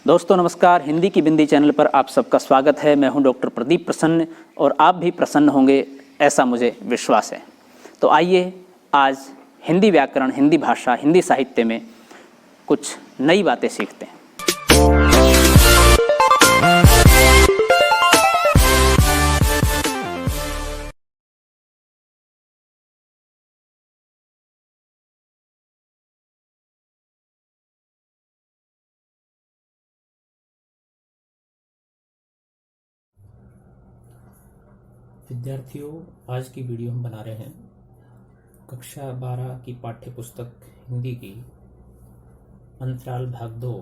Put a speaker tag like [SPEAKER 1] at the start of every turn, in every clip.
[SPEAKER 1] दोस्तों नमस्कार। हिंदी की बिंदी चैनल पर आप सबका स्वागत है। मैं हूं डॉक्टर प्रदीप प्रसन्न और आप भी प्रसन्न होंगे ऐसा मुझे विश्वास है। तो आइए आज हिंदी व्याकरण, हिंदी भाषा, हिंदी साहित्य में कुछ नई बातें सीखते हैं।
[SPEAKER 2] विद्यार्थियों, आज की वीडियो हम बना रहे हैं कक्षा 12 की पाठ्य पुस्तक हिंदी की अंतराल भाग 2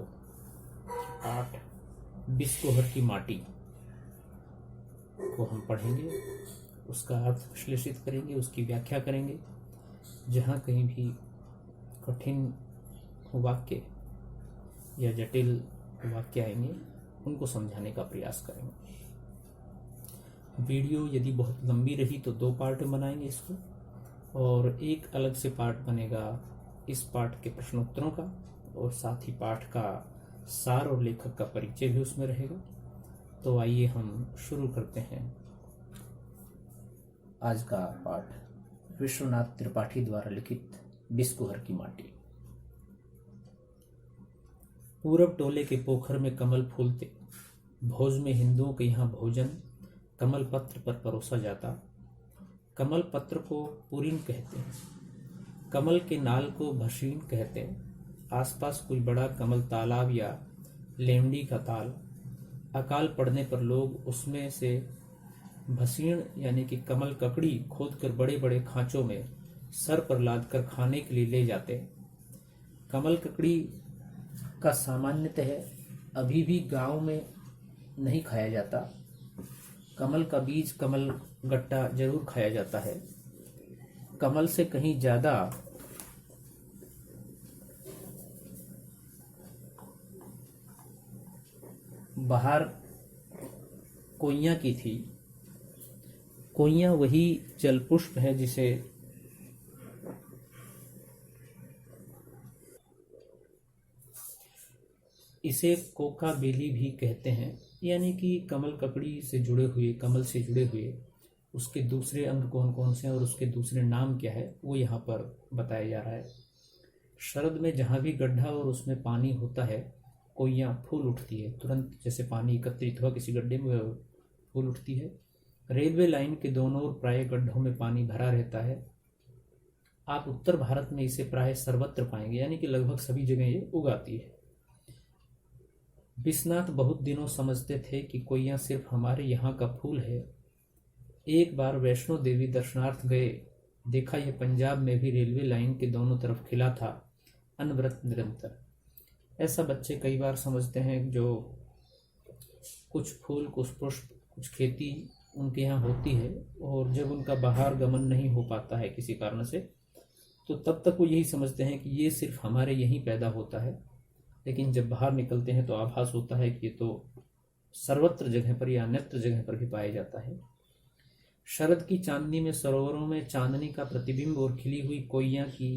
[SPEAKER 2] पाठ बिस्कोहर की माटी को हम पढ़ेंगे, उसका अर्थ विश्लेषित करेंगे, उसकी व्याख्या करेंगे। जहाँ कहीं भी कठिन वाक्य या जटिल वाक्य आएंगे उनको समझाने का प्रयास करेंगे। वीडियो यदि बहुत लंबी रही तो 2 पार्ट में बनाएंगे इसको, और एक अलग से पार्ट बनेगा इस पाठ के प्रश्नोत्तरों का, और साथ ही पाठ का सार और लेखक का परिचय भी उसमें रहेगा। तो आइए हम शुरू करते हैं आज का पाठ। विश्वनाथ त्रिपाठी द्वारा लिखित बिस्कोहर की माटी। पूरब टोले के पोखर में कमल फूलते, भोज में हिंदुओं के यहाँ भोजन कमल पत्र पर परोसा जाता। कमल पत्र को पुरीन कहते हैं, कमल के नाल को भसीन कहते हैं। आसपास कोई बड़ा कमल तालाब या लेमड़ी का ताल, अकाल पड़ने पर लोग उसमें से भसीण यानी कि कमल ककड़ी खोदकर बड़े बड़े खांचों में सर पर लादकर खाने के लिए ले जाते। कमल ककड़ी का सामान्यतः अभी भी गांव में नहीं खाया जाता। कमल का बीज, कमल गट्टा जरूर खाया जाता है। कमल से कहीं ज्यादा बहार कोइयां की थी। कोइयां वही जल पुष्प है जिसे इसे कोका बेली भी कहते हैं, यानी कि कमल ककड़ी से जुड़े हुए, कमल से जुड़े हुए उसके दूसरे अंग कौन कौन से हैं और उसके दूसरे नाम क्या है वो यहाँ पर बताया जा रहा है। शरद में जहाँ भी गड्ढा और उसमें पानी होता है, कोइयाँ फूल उठती है तुरंत। जैसे पानी एकत्रित हुआ किसी गड्ढे में, फूल उठती है। रेलवे लाइन के दोनों ओर प्राय गड्ढों में पानी भरा रहता है। आप उत्तर भारत में इसे प्राय सर्वत्र पाएंगे, यानी कि लगभग सभी जगह ये उगाती है। विश्वनाथ बहुत दिनों समझते थे कि कोइयां सिर्फ हमारे यहाँ का फूल है। एक बार वैष्णो देवी दर्शनार्थ गए, देखा यह पंजाब में भी रेलवे लाइन के दोनों तरफ खिला था, अनवरत निरंतर। ऐसा बच्चे कई बार समझते हैं, जो कुछ फूल, कुछ पुष्प, कुछ खेती उनके यहाँ होती है, और जब उनका बाहर गमन नहीं हो पाता है किसी कारण से, तो तब तक वो यही समझते हैं कि ये सिर्फ हमारे यहीं पैदा होता है। लेकिन जब बाहर निकलते हैं तो आभास होता है कि ये तो सर्वत्र जगह पर या अन्यत्र जगह पर भी पाया जाता है। शरद की चांदनी में सरोवरों में चांदनी का प्रतिबिंब और खिली हुई कोइयां की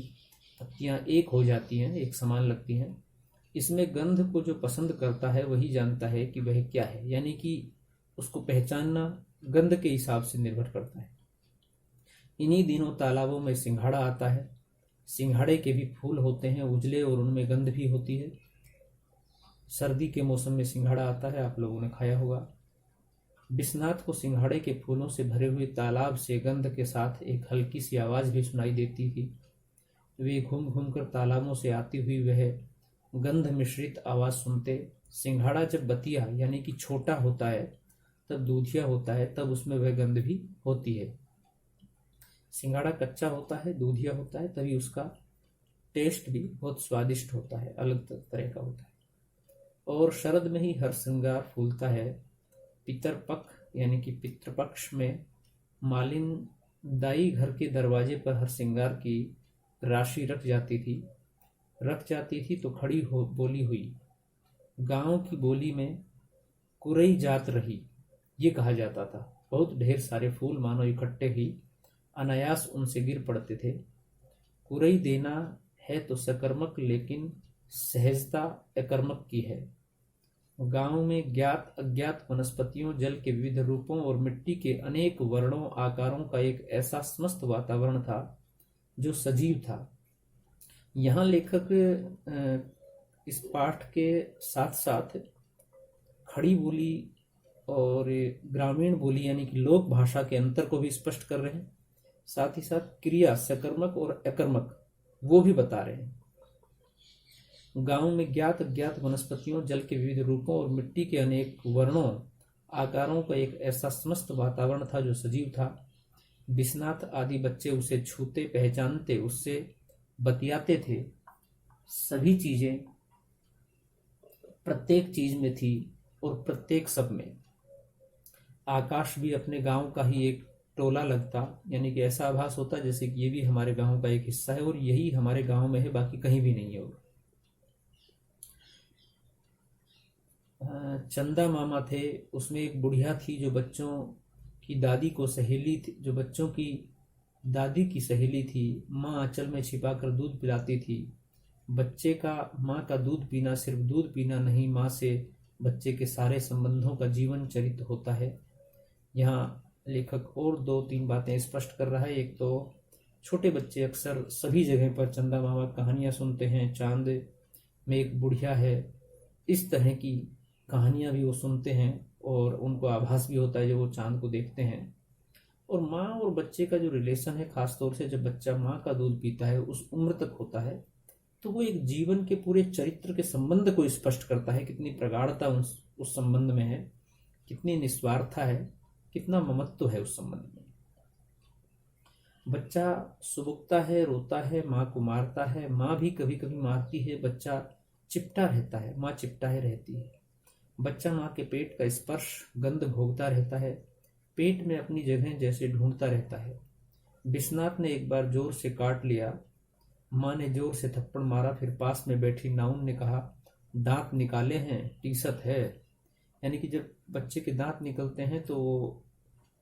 [SPEAKER 2] पत्तियां एक हो जाती हैं, एक समान लगती हैं। इसमें गंध को जो पसंद करता है वही जानता है कि वह क्या है, यानी कि उसको पहचानना गंध के हिसाब से निर्भर करता है। इन्हीं दिनों तालाबों में सिंघाड़ा आता है। सिंघाड़े के भी फूल होते हैं उजले, और उनमें गंध भी होती है। सर्दी के मौसम में सिंघाड़ा आता है, आप लोगों ने खाया होगा। विश्वनाथ को सिंघाड़े के फूलों से भरे हुए तालाब से गंध के साथ एक हल्की सी आवाज भी सुनाई देती थी। वे घूम घूम कर तालाबों से आती हुई वह गंध मिश्रित आवाज सुनते। सिंघाड़ा जब बतिया यानी कि छोटा होता है, तब दूधिया होता है, तब उसमें वह गंध भी होती है। सिंघाड़ा कच्चा होता है, दूधिया होता है, तभी उसका टेस्ट भी बहुत स्वादिष्ट होता है, अलग तरह का होता है। और शरद में ही हर श्रृंगार फूलता है। पितरपक्ष यानी कि पितृपक्ष में मालिन दाई घर के दरवाजे पर हर श्रृंगार की राशि रख जाती थी तो खड़ी हो बोली हुई। गांव की बोली में कुरई जात रही, ये कहा जाता था। बहुत ढेर सारे फूल मानो इकट्ठे ही अनायास उनसे गिर पड़ते थे। कुरई देना है तो सकर्मक, लेकिन सहजता अकर्मक की है। गांव में ज्ञात अज्ञात वनस्पतियों, जल के विविध रूपों और मिट्टी के अनेक वर्णों आकारों का एक ऐसा समस्त वातावरण था जो सजीव था। यहाँ लेखक इस पाठ के साथ साथ खड़ी बोली और ग्रामीण बोली यानी कि लोक भाषा के अंतर को भी स्पष्ट कर रहे हैं। साथ ही साथ क्रिया सकर्मक और अकर्मक वो भी बता रहे हैं। गांव में ज्ञात अज्ञात वनस्पतियों, जल के विविध रूपों और मिट्टी के अनेक वर्णों आकारों का एक ऐसा समस्त वातावरण था जो सजीव था। विश्वनाथ आदि बच्चे उसे छूते, पहचानते, उससे बतियाते थे। सभी चीजें प्रत्येक चीज में थी और प्रत्येक सब में। आकाश भी अपने गांव का ही एक टोला लगता, यानी कि ऐसा आभास होता जैसे कि ये भी हमारे गांव का एक हिस्सा है और यही हमारे गांव में है, बाकी कहीं भी नहीं होगा। चंदा मामा थे, उसमें एक बुढ़िया थी जो बच्चों की दादी को सहेली थी, जो बच्चों की दादी की सहेली थी। माँ आंचल में छिपाकर दूध पिलाती थी। बच्चे का माँ का दूध पीना सिर्फ दूध पीना नहीं, माँ से बच्चे के सारे संबंधों का जीवन चरित्र होता है। यहाँ लेखक और 2-3 बातें स्पष्ट कर रहा है। एक तो छोटे बच्चे अक्सर सभी जगह पर चंदा मामा कहानियाँ सुनते हैं। चांद में एक बुढ़िया है, इस तरह की कहानियाँ भी वो सुनते हैं और उनको आभास भी होता है जब वो चांद को देखते हैं। और माँ और बच्चे का जो रिलेशन है, खासतौर से जब बच्चा माँ का दूध पीता है उस उम्र तक होता है, तो वो एक जीवन के पूरे चरित्र के संबंध को स्पष्ट करता है। कितनी प्रगाढ़ता उस संबंध में है, कितनी निस्वार्थता है, कितना ममत्व है उस संबंध में। बच्चा सुबुकता है, रोता है, माँ को मारता है, माँ भी कभी कभी मारती है। बच्चा चिपटा रहता है, माँ चिपटाए रहती है। बच्चा माँ के पेट का स्पर्श, गंध भोगता रहता है, पेट में अपनी जगह जैसे ढूंढता रहता है। विश्वनाथ ने एक बार जोर से काट लिया। माँ ने जोर से थप्पड़ मारा। फिर पास में बैठी नाउन ने कहा, दांत निकाले हैं, टीसत है। यानी कि जब बच्चे के दांत निकलते हैं तो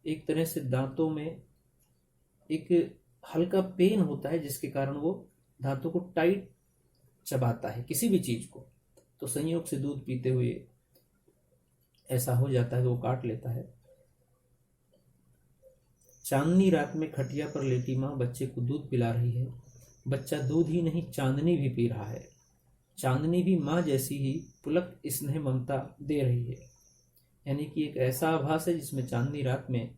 [SPEAKER 2] एक तरह से दांतों में एक हल्का पेन होता है जिसके कारण वो दांतों को टाइट चबाता है किसी भी चीज को। तो संयोग से दूध पीते हुए ऐसा हो जाता है, वो काट लेता है। चांदनी रात में खटिया पर लेटी माँ बच्चे को दूध पिला रही है। बच्चा दूध ही नहीं, चांदनी भी पी रहा है। चांदनी भी माँ जैसी ही पुलक स्नेह ममता दे रही है। यानी कि एक ऐसा आभास है जिसमें चांदनी रात में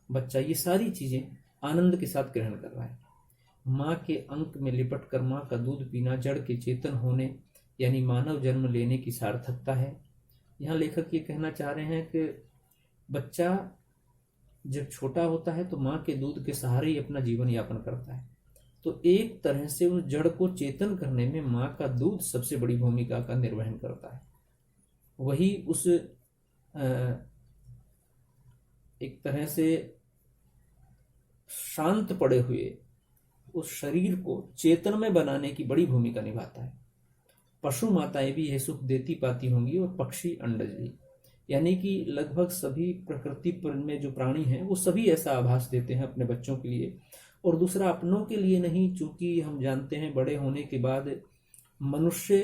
[SPEAKER 2] बच्चा ये सारी चीजें आनंद के साथ ग्रहण कर रहा है। माँ के अंक में लिपट कर माँ का दूध पीना जड़ के चेतन होने यानी मानव जन्म लेने की सार्थकता है। यहाँ लेखक ये कहना चाह रहे हैं कि बच्चा जब छोटा होता है तो माँ के दूध के सहारे ही अपना जीवन यापन करता है। तो एक तरह से उस जड़ को चेतन करने में माँ का दूध सबसे बड़ी भूमिका का निर्वहन करता है। वही उस एक तरह से शांत पड़े हुए उस शरीर को चेतन में बनाने की बड़ी भूमिका निभाता है। पशु माताएं भी यह सुख देती पाती होंगी और पक्षी अंडज भी। यानी कि लगभग सभी प्रकृति पर में जो प्राणी हैं वो सभी ऐसा आभास देते हैं अपने बच्चों के लिए, और दूसरा अपनों के लिए नहीं। चूंकि हम जानते हैं बड़े होने के बाद मनुष्य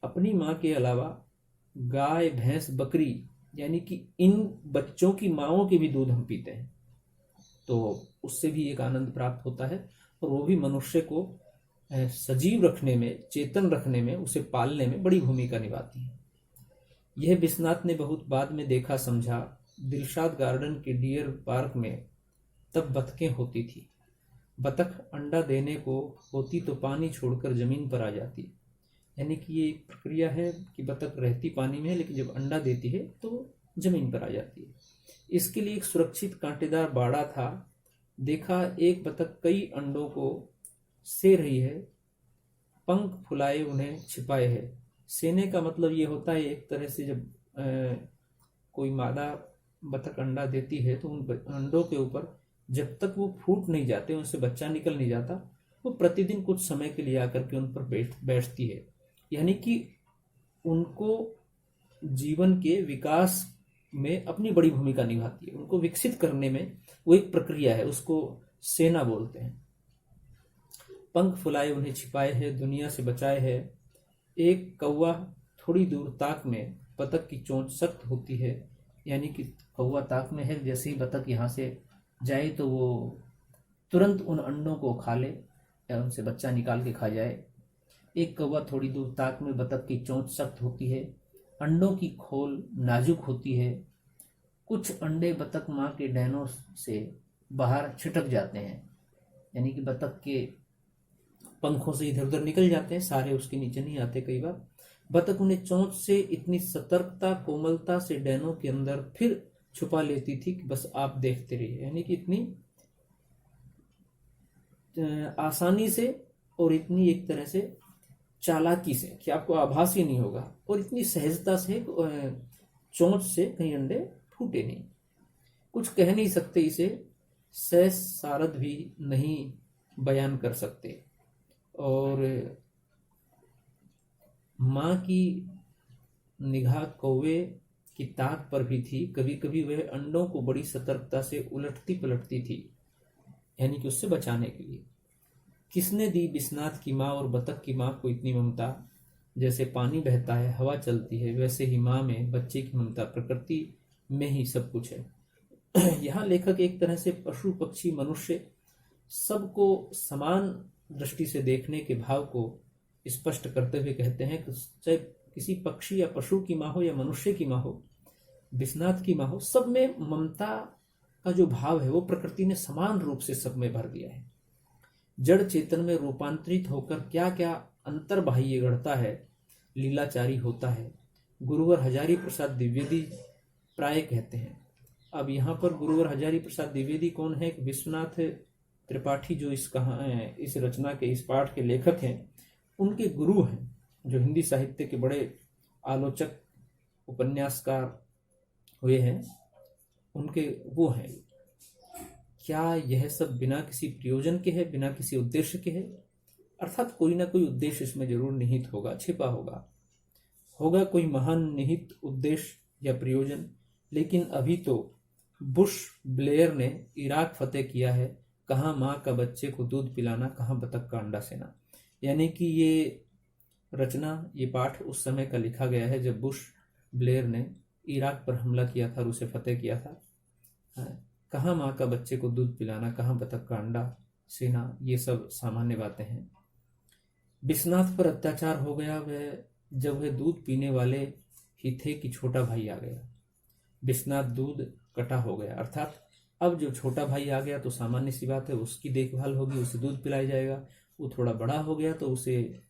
[SPEAKER 2] अपनी माँ के अलावा गाय, भैंस, बकरी यानी कि इन बच्चों की माँओं के भी दूध हम पीते हैं, तो उससे भी एक आनंद प्राप्त होता है। और वो भी मनुष्य को सजीव रखने में, चेतन रखने में, उसे पालने में बड़ी भूमिका निभाती है। यह विश्वनाथ ने बहुत बाद में देखा समझा। दिलशाद गार्डन के डियर पार्क में तब बतखें होती थी। बतख अंडा देने को होती तो पानी छोड़कर जमीन पर आ जाती। यानी कि ये एक प्रक्रिया है कि बतख रहती पानी में है लेकिन जब अंडा देती है तो जमीन पर आ जाती है। इसके लिए एक सुरक्षित कांटेदार बाड़ा था। देखा एक बतख कई अंडों को से रही है, पंख फुलाए उन्हें छिपाए है। सेने का मतलब ये होता है एक तरह से जब कोई मादा बतख अंडा देती है तो उन अंडों के ऊपर जब तक वो फूट नहीं जाते, उनसे बच्चा निकल नहीं जाता, वो प्रतिदिन कुछ समय के लिए आकर के उन पर बैठती है। यानी कि उनको जीवन के विकास में अपनी बड़ी भूमिका निभाती है। उनको विकसित करने में वो एक प्रक्रिया है, उसको सेना बोलते हैं। पंख फुलाए उन्हें छिपाए है, दुनिया से बचाए है। एक कौवा थोड़ी दूर ताक में बतख की चोंच सख्त होती है, यानी कि कौवा ताक में है, जैसे ही बतख यहाँ से जाए तो वो तुरंत उन अंडों को खा ले या उनसे बच्चा निकाल के खा जाए। एक कौवा थोड़ी दूर ताक में बतख की चोंच सख्त होती है, अंडों की खोल नाजुक होती है। कुछ अंडे बतख माँ के डैनों से बाहर छिटक जाते हैं, यानी कि बतख के पंखों से इधर उधर निकल जाते हैं, सारे उसके नीचे नहीं आते। कई बार बतख उन्हें चोंच से इतनी सतर्कता कोमलता से डैनों के अंदर फिर छुपा लेती थी कि बस आप देखते रहिए, यानी कि इतनी आसानी से और इतनी एक तरह से चालाकी से कि आपको आभास ही नहीं होगा, और इतनी सहजता से चोंच से कहीं अंडे फूटे नहीं। कुछ कह नहीं सकते, इसे सहज सारद भी नहीं बयान कर सकते। और माँ की निगाह कौवे की ताक पर भी थी। कभी कभी वह अंडों को बड़ी सतर्कता से उलटती पलटती थी, यानी कि उससे बचाने के लिए। किसने दी बिस्नाथ की माँ और बतख की माँ को इतनी ममता? जैसे पानी बहता है, हवा चलती है, वैसे ही माँ में बच्चे की ममता। प्रकृति में ही सब कुछ है। यहाँ लेखक एक तरह से पशु पक्षी मनुष्य सबको समान दृष्टि से देखने के भाव को स्पष्ट करते हुए कहते हैं कि चाहे किसी पक्षी या पशु की माँ हो या मनुष्य की माँ हो, विश्वनाथ की माँ हो, सब में ममता का जो भाव है वो प्रकृति ने समान रूप से सब में भर दिया है। जड़ चेतन में रूपांतरित होकर क्या क्या अंतर्बाह्य गढ़ता है, लीलाचारी होता है। गुरुवर हजारी प्रसाद द्विवेदी प्राय कहते हैं। अब यहाँ पर गुरुवर हजारी प्रसाद द्विवेदी कौन है? विश्वनाथ त्रिपाठी जो इस रचना के इस पाठ के लेखक हैं, उनके गुरु हैं, जो हिंदी साहित्य के बड़े आलोचक उपन्यासकार हुए हैं, उनके वो हैं। क्या यह सब बिना किसी प्रयोजन के है, बिना किसी उद्देश्य के है? अर्थात कोई ना कोई उद्देश्य इसमें जरूर निहित होगा, छिपा होगा कोई महान निहित उद्देश्य या प्रयोजन। लेकिन अभी तो बुश ब्लेयर ने इराक फतेह किया है, कहाँ माँ का बच्चे को दूध पिलाना, कहाँ बतख का अंडा सेना। यानी कि ये रचना, ये पाठ उस समय का लिखा गया है जब बुश ब्लेयर ने इराक पर हमला किया था और उसे फतेह किया था। कहाँ माँ का बच्चे को दूध पिलाना, कहाँ बतख का अंडा सेना, ये सब सामान्य बातें हैं। विश्वनाथ पर अत्याचार हो गया जब वह दूध पीने वाले ही थे कि छोटा भाई आ गया। विश्वनाथ दूध कटा हो गया, अर्थात अब जो छोटा भाई आ गया तो सामान्य सी बात है, उसकी देखभाल होगी, उसे दूध पिलाया जाएगा। वो थोड़ा बड़ा हो गया तो उसे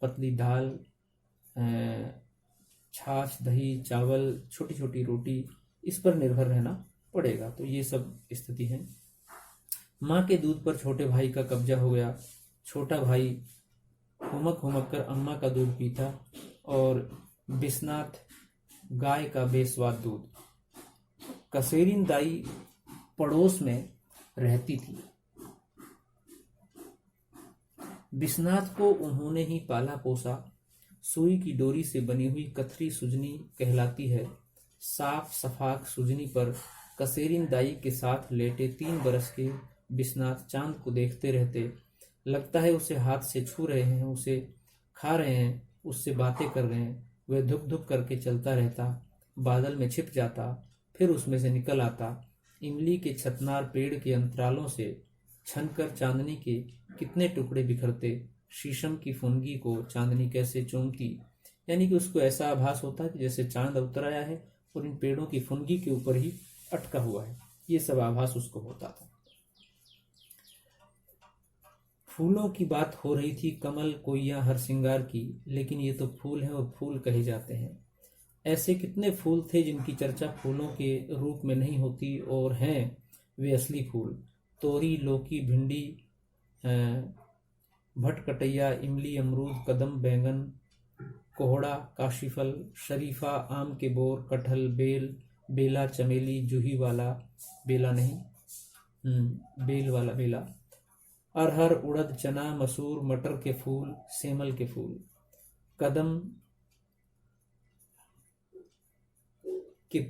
[SPEAKER 2] पतली दाल, छाछ, दही, चावल, छोटी छोटी रोटी, इस पर निर्भर रहना पड़ेगा। तो ये सब स्थिति है। माँ के दूध पर छोटे भाई का कब्जा हो गया। छोटा भाई हुमक हुमक कर अम्मा का दूध पीता और विश्वनाथ गाय का बेस्वाद दूध। कसेरिन दाई पड़ोस में रहती थी। विश्वनाथ को उन्होंने ही पाला पोसा। सुई की डोरी से बनी हुई कथरी सुजनी कहलाती है। साफ सफाक सुजनी पर कसेरिन दाई के साथ लेटे 3 बरस के विश्वनाथ चांद को देखते रहते। लगता है उसे हाथ से छू रहे हैं, उसे खा रहे हैं, उससे बातें कर रहे हैं। वह धुक धुक करके चलता रहता, बादल में छिप जाता, फिर उसमें से निकल आता। इमली के छतनार पेड़ के अंतरालों से छनकर चांदनी के कितने टुकड़े बिखरते। शीशम की फुनगी को चांदनी कैसे चूमती, यानी कि उसको ऐसा आभास होता कि जैसे चांद उतर आया है और इन पेड़ों की फुनगी के ऊपर ही अटका हुआ है। ये सब आभास उसको होता था। फूलों की बात हो रही थी, कमल, कोइया, हर सिंगार की, लेकिन ये तो फूल हैं और फूल कहे जाते हैं। ऐसे कितने फूल थे जिनकी चर्चा फूलों के रूप में नहीं होती और हैं वे असली फूल। तोरी, लौकी, भिंडी, भटकटैया, इमली, अमरूद, कदम, बैंगन, कोहड़ा, काशीफल, शरीफा, आम के बोर, कटहल, बेल, बेला, चमेली, जूही वाला बेला नहीं, बेल वाला बेला, अरहर, उड़द, चना, मसूर, मटर के फूल, सेमल के फूल, कदम के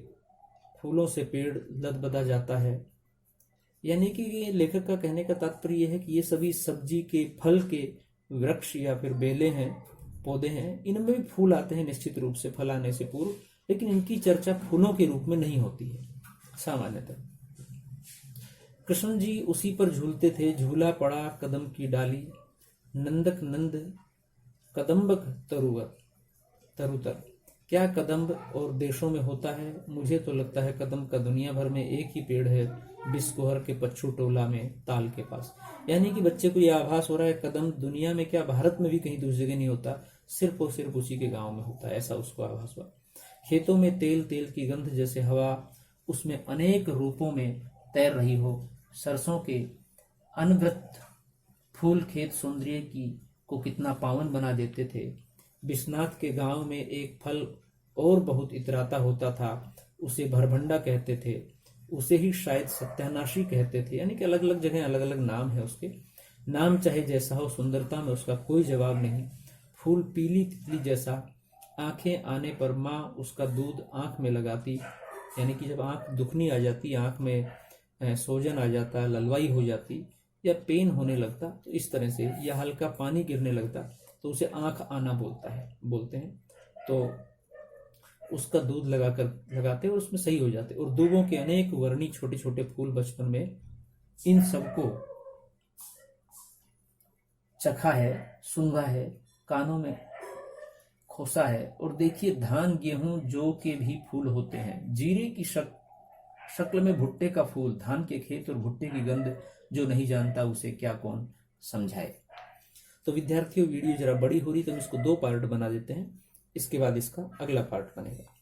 [SPEAKER 2] फूलों से पेड़ लदबदा जाता है। यानी कि लेखक का कहने का तात्पर्य यह है कि ये सभी सब्जी के फल के वृक्ष या फिर बेलें हैं पौधे हैं, इनमें भी फूल आते हैं निश्चित रूप से फल आने से पूर्व, लेकिन इनकी चर्चा फूलों के रूप में नहीं होती है सामान्यतः। कृष्ण जी उसी पर झूलते थे, झूला पड़ा कदम की डाली, नंदक नंद कदम्बक तरुतर। क्या कदम्ब और देशों में होता है? मुझे तो लगता है कदम्ब का दुनिया भर में एक ही पेड़ है, बिस्कोहर के पच्छू टोला में ताल के पास। यानी कि बच्चे को यह आभास हो रहा है कदम्ब दुनिया में क्या भारत में भी कहीं दूसरी जगह नहीं होता, सिर्फ और सिर्फ उसी के गांव में होता है, ऐसा उसको आभास हुआ। खेतों में तेल तेल की गंध जैसे हवा उसमें अनेक रूपों में तैर रही हो, सरसों के अनवृत फूल खेत सौंदर्य की को कितना पावन बना देते थे। विश्वनाथ के गांव में एक फल और बहुत इतराता होता था, उसे भरभंडा कहते थे, उसे ही शायद सत्यानाशी कहते थे। यानी कि अलग अलग जगह अलग अलग नाम है उसके। नाम चाहे जैसा हो, सुंदरता में उसका कोई जवाब नहीं। फूल पीली तितली जैसा, आंखें आने पर माँ उसका दूध आंख में लगाती, यानी कि जब आंख दुखनी आ जाती, आंख में सोजन आ जाता, ललवाई हो जाती या पेन होने लगता, तो इस तरह से, या हल्का पानी गिरने लगता तो उसे आंख आना बोलते हैं। तो उसका दूध लगाते और उसमें सही हो जाते। और दूबों के अनेक वर्णी छोटे छोटे फूल बचपन में, इन सबको चखा है, सूंघा है, कानों में खोसा है। और देखिए धान गेहूं जौ के भी फूल होते हैं, जीरे की शक्ल में भुट्टे का फूल, धान के खेत और भुट्टे की गंध, जो नहीं जानता उसे क्या कौन समझाए। तो विद्यार्थियों वीडियो जरा बड़ी हो रही तो हम इसको 2 पार्ट बना देते हैं, इसके बाद इसका अगला पार्ट बनेगा।